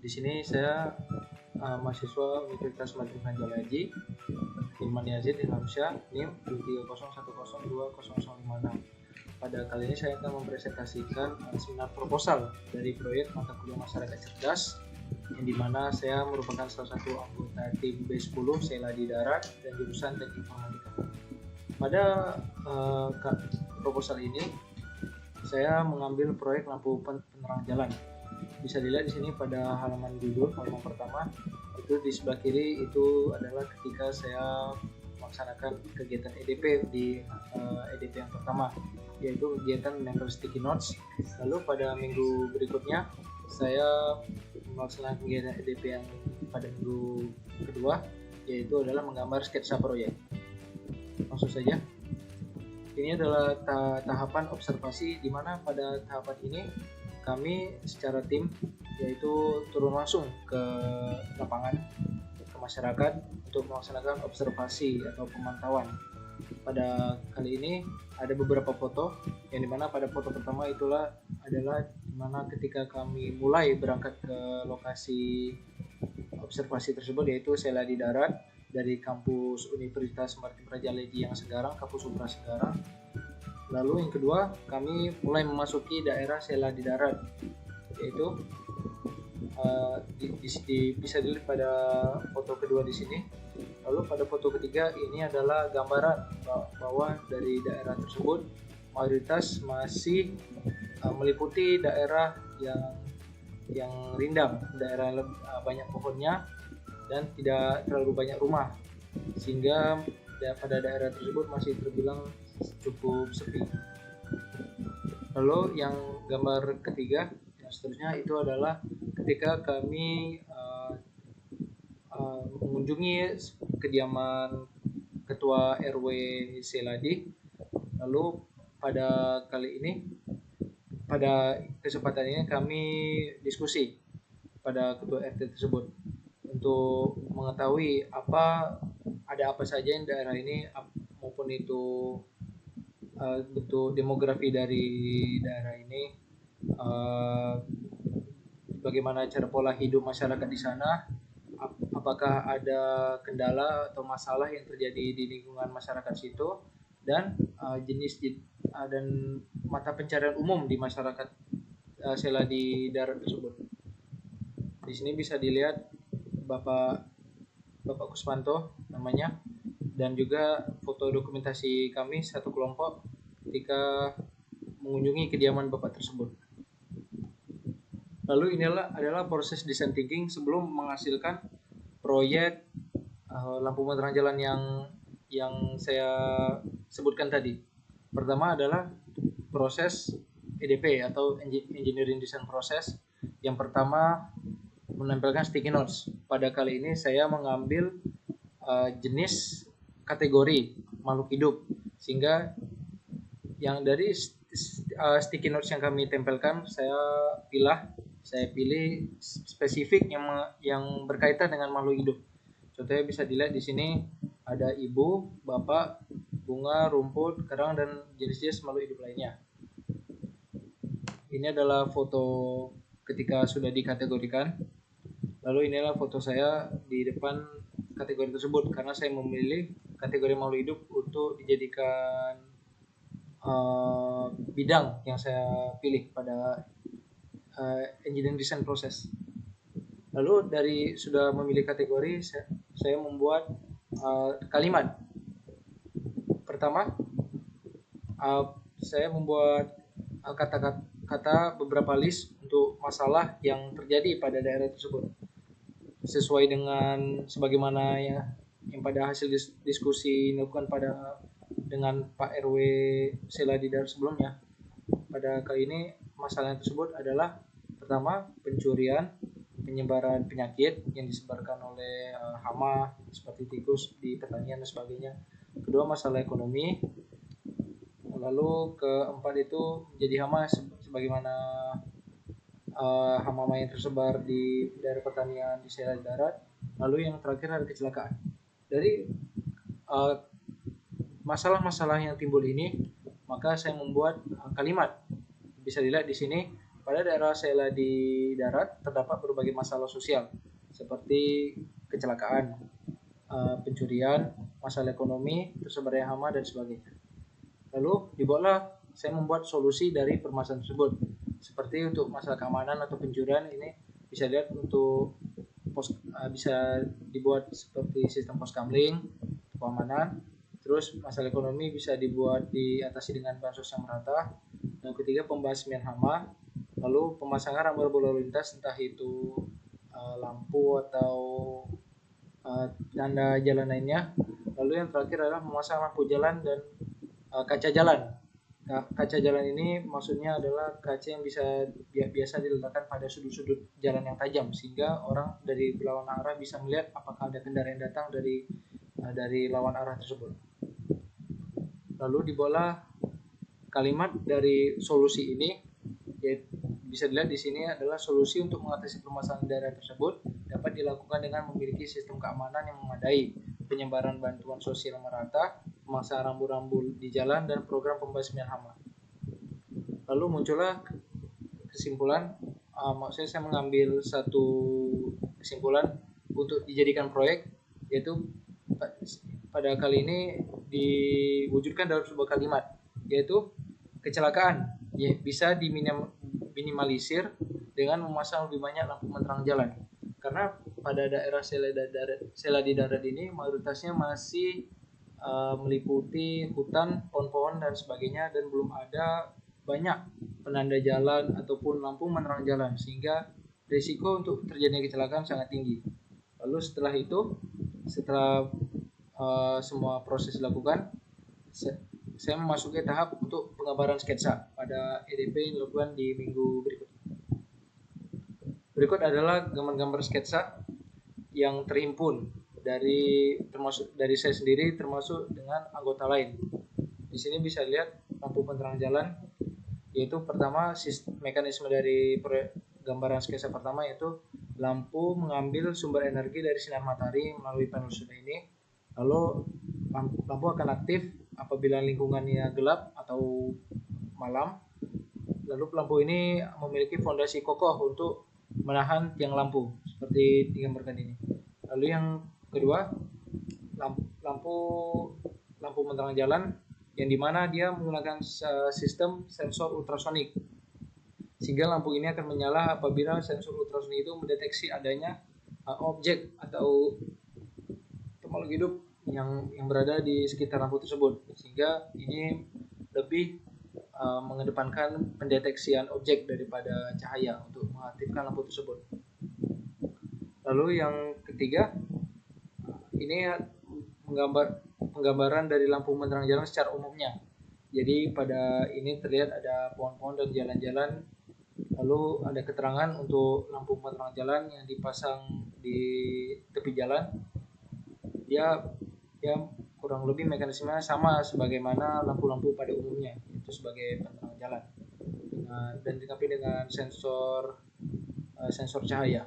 Di sini saya mahasiswa Universitas Madrid Hanjalaji, Hilman Yazid Ilhamsyah, NIM 23010200056. Pada kali ini saya akan mempresentasikan seminar proposal dari proyek mata kuliah masyarakat cerdas, yang dimana saya merupakan salah satu anggota tim B10 Sela di Darat dan jurusan Teknik Informatika. Pada proposal ini saya mengambil proyek lampu penerang jalan. Bisa dilihat di sini pada halaman judul, halaman pertama, itu di sebelah kiri itu adalah ketika saya melaksanakan kegiatan EDP di EDP yang pertama, yaitu kegiatan menempel sticky notes. Lalu pada minggu berikutnya saya melaksanakan kegiatan EDP yang pada minggu kedua, yaitu adalah menggambar sketsa proyek. Langsung saja. Ini adalah tahapan observasi, di mana pada tahapan ini kami secara tim yaitu turun langsung ke lapangan, ke masyarakat untuk melaksanakan observasi atau pemantauan. Pada kali ini ada beberapa foto, yang dimana pada foto pertama itulah adalah dimana ketika kami mulai berangkat ke lokasi observasi tersebut, yaitu Sela di Darat, dari kampus Universitas Maritim Raja Leji yang sekarang, kampus Supra sekarang. Lalu yang kedua, kami mulai memasuki daerah Sela di Darat, yaitu bisa dilihat pada foto kedua di sini. Lalu pada foto ketiga ini adalah gambaran bahwa dari daerah tersebut mayoritas masih meliputi daerah yang rindang, daerah banyak pohonnya dan tidak terlalu banyak rumah, sehingga pada daerah tersebut masih terbilang cukup sepi. Lalu yang gambar ketiga yang seterusnya itu adalah ketika kami mengunjungi kediaman Ketua RW Seladi. Lalu pada kesempatan ini kami diskusi pada Ketua RT tersebut untuk mengetahui ada apa saja yang daerah ini, maupun itu bentuk demografi dari daerah ini, bagaimana cara pola hidup masyarakat di sana, apakah ada kendala atau masalah yang terjadi di lingkungan masyarakat situ, dan jenis dan mata pencarian umum di masyarakat Sela di Darat tersebut. Di sini bisa dilihat Bapak Kuspanto namanya, dan juga foto dokumentasi kami satu kelompok ketika mengunjungi kediaman Bapak tersebut. Lalu inilah adalah proses design thinking sebelum menghasilkan proyek lampu penerang jalan yang saya sebutkan tadi. Pertama adalah proses EDP atau Engineering Design Process. Yang pertama menempelkan sticky notes. Pada kali ini saya mengambil jenis kategori makhluk hidup, sehingga yang dari sticky notes yang kami tempelkan saya pilih spesifik yang berkaitan dengan makhluk hidup. Contohnya bisa dilihat di sini ada ibu, bapak, bunga, rumput, kerang, dan jenis-jenis makhluk hidup lainnya. Ini adalah foto ketika sudah dikategorikan. Lalu inilah foto saya di depan kategori tersebut, karena saya memilih kategori makhluk hidup untuk dijadikan bidang yang saya pilih pada engineering design process. Lalu dari sudah memilih kategori, saya membuat kalimat. Pertama, saya membuat kata beberapa list untuk masalah yang terjadi pada daerah tersebut, sesuai dengan sebagaimana yang pada hasil diskusi dilakukan dengan Pak RW Sela di Darat sebelumnya. Pada kali ini masalah tersebut adalah pertama, pencurian, penyebaran penyakit yang disebarkan oleh hama seperti tikus di pertanian dan sebagainya. Kedua, masalah ekonomi. Lalu keempat itu menjadi hama sebagaimana hama yang tersebar di daerah pertanian di Sela Darat. Lalu yang terakhir ada kecelakaan. Dari masalah-masalah yang timbul ini, maka saya membuat kalimat. Bisa dilihat di sini pada daerah Sela di darat terdapat berbagai masalah sosial seperti kecelakaan, pencurian, masalah ekonomi, tersebarnya hama dan sebagainya. Lalu dibuatlah saya membuat solusi dari permasalahan tersebut. Seperti untuk masalah keamanan atau pencurian ini bisa lihat untuk bisa dibuat seperti sistem pos kamling, keamanan. Terus masalah ekonomi bisa dibuat diatasi dengan bansos yang merata. Yang ketiga pembasmian hama. Lalu pemasangan rambu-rambu lalu lintas entah itu lampu atau tanda jalan lainnya. Lalu yang terakhir adalah memasang lampu jalan dan kaca jalan. Kaca jalan ini maksudnya adalah kaca yang biasa diletakkan pada sudut-sudut jalan yang tajam sehingga orang dari lawan arah bisa melihat apakah ada kendaraan yang datang dari lawan arah tersebut. Lalu dibuatlah kalimat dari solusi ini, yaitu bisa dilihat di sini adalah solusi untuk mengatasi permasalahan daerah tersebut dapat dilakukan dengan memiliki sistem keamanan yang memadai, penyebaran bantuan sosial merata, pemasangan rambu-rambu di jalan, dan program pembasmian hama. Lalu muncullah kesimpulan, maksudnya saya mengambil satu kesimpulan untuk dijadikan proyek, yaitu pada kali ini diwujudkan dalam sebuah kalimat, yaitu kecelakaan bisa diminimalisir dengan memasang lebih banyak lampu penerang jalan. Karena pada daerah Sela di darat ini mayoritasnya masih meliputi hutan, pohon-pohon dan sebagainya, dan belum ada banyak penanda jalan ataupun lampu menerang jalan sehingga risiko untuk terjadinya kecelakaan sangat tinggi. Lalu setelah semua proses dilakukan, saya memasuki tahap untuk penggambaran sketsa pada EDP yang dilakukan di minggu berikut. Berikut adalah gambar-gambar sketsa yang terhimpun dari saya sendiri termasuk dengan anggota lain. Di sini bisa lihat lampu penerang jalan, yaitu pertama mekanisme dari gambaran sketsa pertama yaitu lampu mengambil sumber energi dari sinar matahari melalui panel surya ini. Lalu lampu akan aktif apabila lingkungannya gelap atau malam. Lalu lampu ini memiliki fondasi kokoh untuk menahan tiang lampu seperti digambarkan ini. Lalu yang kedua, lampu penerang jalan yang dimana dia menggunakan sistem sensor ultrasonik sehingga lampu ini akan menyala apabila sensor ultrasonik itu mendeteksi adanya objek atau makhluk hidup yang berada di sekitar lampu tersebut, sehingga ini lebih mengedepankan pendeteksian objek daripada cahaya untuk mengaktifkan lampu tersebut. Lalu yang ketiga, ini penggambaran dari lampu penerang jalan secara umumnya. Jadi pada ini terlihat ada pohon-pohon dan jalan-jalan. Lalu ada keterangan untuk lampu penerang jalan yang dipasang di tepi jalan. Dia kurang lebih mekanismenya sama sebagaimana lampu-lampu pada umumnya, itu sebagai penerang jalan dan dilengkapi dengan sensor cahaya.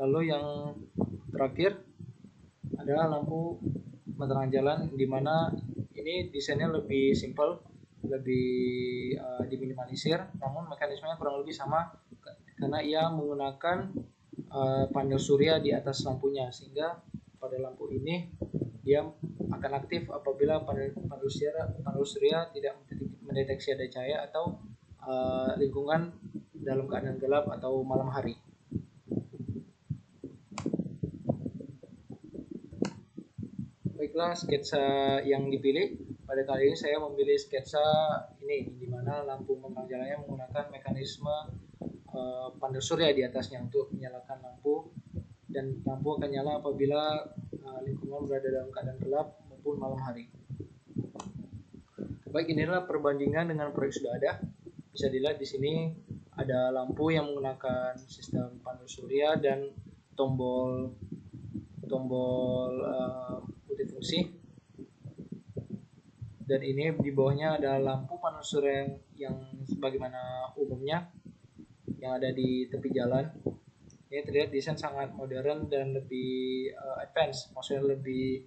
Lalu yang terakhir adalah lampu penerang jalan, di mana ini desainnya lebih simple, lebih diminimalisir, namun mekanismenya kurang lebih sama karena ia menggunakan panel surya di atas lampunya, sehingga pada lampu ini dia akan aktif apabila panel surya tidak mendeteksi ada cahaya atau lingkungan dalam keadaan gelap atau malam hari. Baiklah, sketsa yang dipilih pada kali ini saya memilih sketsa ini, di mana lampu penerang jalannya menggunakan mekanisme panel surya di atasnya untuk menyalakan lampu, dan lampu akan nyala apabila lingkungan berada dalam keadaan gelap maupun malam hari. Baik, inilah perbandingan dengan proyek sudah ada. Bisa dilihat di sini ada lampu yang menggunakan sistem panel surya dan tombol multifungsi. Dan ini di bawahnya ada lampu panel surya yang sebagaimana umumnya yang ada di tepi jalan. Ini terlihat desain sangat modern dan lebih advance, maksudnya lebih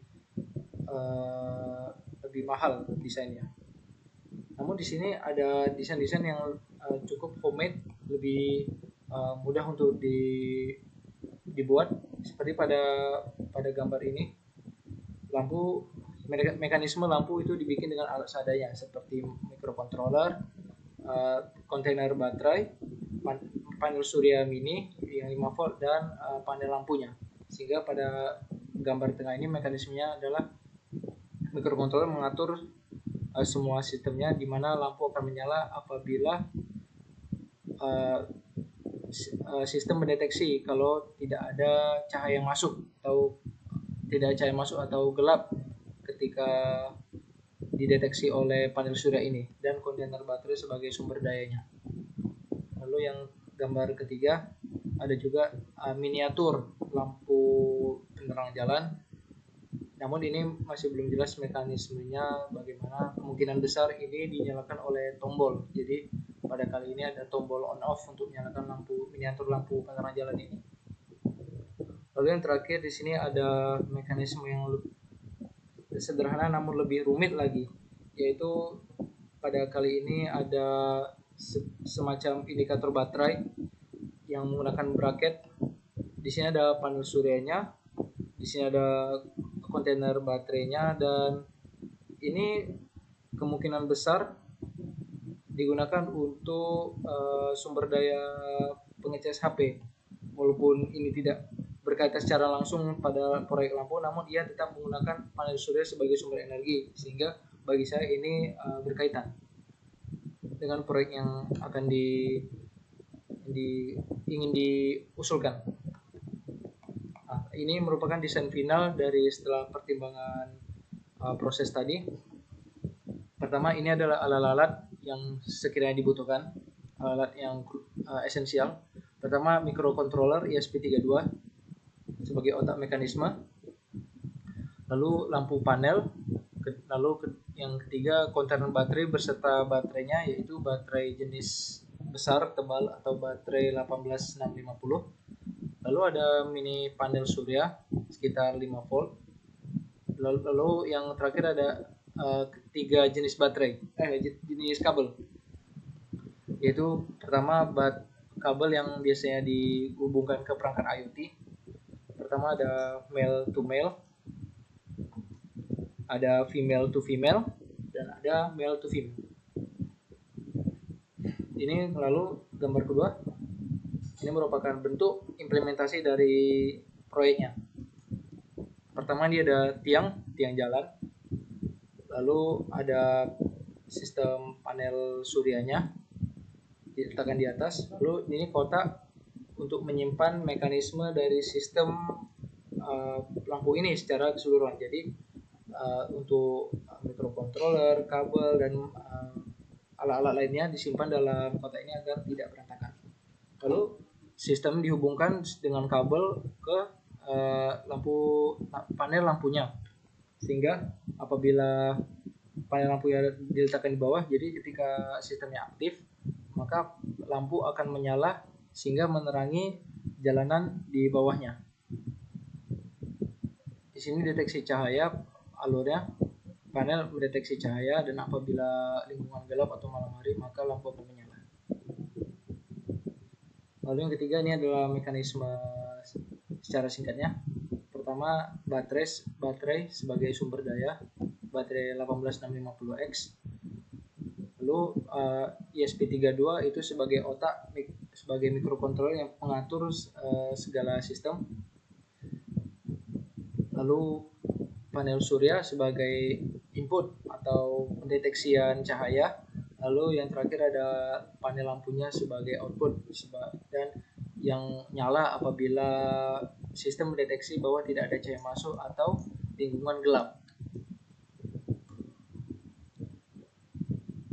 mahal desainnya. Namun di sini ada desain-desain yang cukup homemade, lebih mudah untuk dibuat. Seperti pada gambar ini, lampu mekanisme lampu itu dibikin dengan alat seadanya seperti microcontroller, kontainer baterai, panel surya mini yang 5 volt, dan panel lampunya. Sehingga pada gambar tengah ini mekanismenya adalah microcontroller mengatur semua sistemnya, di mana lampu akan menyala apabila sistem mendeteksi kalau tidak ada cahaya masuk atau gelap ketika dideteksi oleh panel surya ini, dan kontainer baterai sebagai sumber dayanya. Lalu yang gambar ketiga ada juga miniatur lampu penerang jalan. Namun ini masih belum jelas mekanismenya bagaimana. Kemungkinan besar ini dinyalakan oleh tombol. Jadi pada kali ini ada tombol on off untuk menyalakan miniatur lampu penerang jalan ini. Lalu yang terakhir di sini ada mekanisme yang sederhana namun lebih rumit lagi, yaitu pada kali ini ada semacam indikator baterai yang menggunakan bracket. Di sini ada panel suryanya, di sini ada kontainer baterainya, dan ini kemungkinan besar digunakan untuk sumber daya pengecas HP. Walaupun ini tidak berkaitan secara langsung pada proyek lampu, namun ia tetap menggunakan panel surya sebagai sumber energi, sehingga bagi saya ini berkaitan dengan proyek yang akan ingin diusulkan. Ini merupakan desain final dari setelah pertimbangan proses tadi. Pertama, ini adalah alat-alat yang sekiranya dibutuhkan, alat yang esensial. Pertama, microcontroller ESP32 sebagai otak mekanisme. Lalu lampu panel. Lalu yang ketiga, kontainer baterai beserta baterainya, yaitu baterai jenis besar tebal atau baterai 18650. Lalu ada mini panel surya sekitar 5 volt. Lalu yang terakhir ada tiga jenis jenis kabel, yaitu pertama kabel yang biasanya dihubungkan ke perangkat IoT. Pertama ada male to male, ada female to female, dan ada male to female. Ini lalu gambar kedua, ini merupakan bentuk implementasi dari proyeknya. Pertama, dia ada tiang jalan, lalu ada sistem panel suryanya diletakkan di atas, lalu ini kotak untuk menyimpan mekanisme dari sistem lampu ini secara keseluruhan. Jadi untuk microcontroller, kabel, dan alat-alat lainnya disimpan dalam kotak ini agar tidak berantakan. Lalu sistem dihubungkan dengan kabel ke panel lampunya, sehingga apabila panel lampu yang diletakkan di bawah, jadi ketika sistemnya aktif, maka lampu akan menyala sehingga menerangi jalanan di bawahnya. Di sini deteksi cahaya alurnya, panel mendeteksi cahaya, dan apabila lingkungan gelap atau malam hari maka lampu akan menyala. Lalu yang ketiga, ini adalah mekanisme secara singkatnya. Pertama, baterai sebagai sumber daya, baterai 18650X. Lalu ESP32 itu sebagai otak, sebagai microcontroller yang mengatur segala sistem. Lalu panel surya sebagai input atau pendeteksian cahaya. Lalu yang terakhir ada panel lampunya sebagai output, dan yang nyala apabila sistem mendeteksi bahwa tidak ada cahaya masuk atau lingkungan gelap.